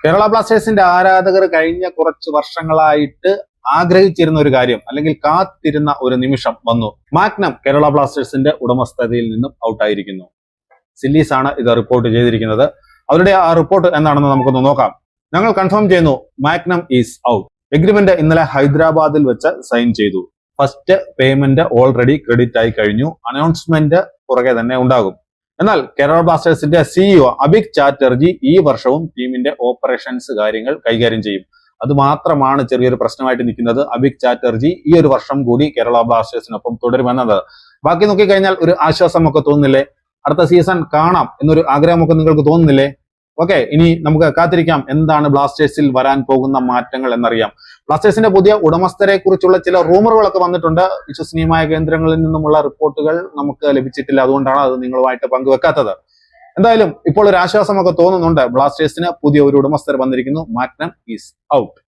കേരള ബ്ലാസ്റ്റേഴ്സിന്റെ ആരാധകർ കഴിഞ്ഞ കുറച്ച് വർഷങ്ങളായിട്ട് ആഗ്രഹിച്ചിരുന്ന ഒരു കാര്യം അല്ലെങ്കിൽ കാത്തിരുന്ന ഒരു നിമിഷം വന്നു. മാഗ്നം കേരള ബ്ലാസ്റ്റേഴ്സിന്റെ ഉടമസ്ഥതയിൽ നിന്നും ഔട്ടായിരിക്കുന്നു. സില്ലീസ് ആണ് ഇത് റിപ്പോർട്ട് ചെയ്തിരിക്കുന്നത്. അവരുടെ ആ റിപ്പോർട്ട് എന്താണെന്ന് നമുക്കൊന്ന് നോക്കാം. ഞങ്ങൾ കൺഫേം ചെയ്യുന്നു, മാഗ്നം ഈസ് ഔട്ട്. എഗ്രിമെന്റ് ഇന്നലെ ഹൈദരാബാദിൽ വെച്ച് സൈൻ ചെയ്തു. ഫസ്റ്റ് പേയ്മെന്റ് ഓൾറെഡി ക്രെഡിറ്റ് ആയി കഴിഞ്ഞു. അനൗൺസ്മെന്റ് പുറകെ തന്നെ ഉണ്ടാകും. എന്നാൽ കേരള ബ്ലാസ്റ്റേഴ്സിന്റെ സിഇഒ അഭിക് ചാറ്റർജി ഈ വർഷവും ടീമിന്റെ ഓപ്പറേഷൻസ് കാര്യങ്ങൾ കൈകാര്യം ചെയ്യും. അത് മാത്രമാണ് ചെറിയൊരു പ്രശ്നമായിട്ട് നിൽക്കുന്നത്. അഭിക് ചാറ്റർജി ഈ ഒരു വർഷം കൂടി കേരള ബ്ലാസ്റ്റേഴ്സിനൊപ്പം തുടരുമെന്നത്. ബാക്കി നോക്കിക്കഴിഞ്ഞാൽ ഒരു ആശ്വാസമൊക്കെ തോന്നുന്നില്ലേ? അടുത്ത സീസൺ കാണാം എന്നൊരു ആഗ്രഹമൊക്കെ നിങ്ങൾക്ക് തോന്നുന്നില്ലേ? ഓക്കെ, ഇനി നമുക്ക് കാത്തിരിക്കാം എന്താണ് ബ്ലാസ്റ്റേഴ്സിൽ വരാൻ പോകുന്ന മാറ്റങ്ങൾ എന്നറിയാം. ബ്ലാസ്റ്റേഴ്സിന്റെ പുതിയ ഉടമസ്ഥരെ കുറിച്ചുള്ള ചില റൂമറുകളൊക്കെ വന്നിട്ടുണ്ട്. വിശ്വസനീയമായ കേന്ദ്രങ്ങളിൽ നിന്നുമുള്ള റിപ്പോർട്ടുകൾ നമുക്ക് ലഭിച്ചിട്ടില്ല. അതുകൊണ്ടാണ് അത് നിങ്ങളുമായിട്ട് പങ്കുവെക്കാത്തത്. എന്തായാലും ഇപ്പോൾ ഒരു ആശ്വാസമൊക്കെ തോന്നുന്നുണ്ട്. ബ്ലാസ്റ്റേഴ്സിന് പുതിയ ഒരു ഉടമസ്ഥർ വന്നിരിക്കുന്നു. Magnum is out.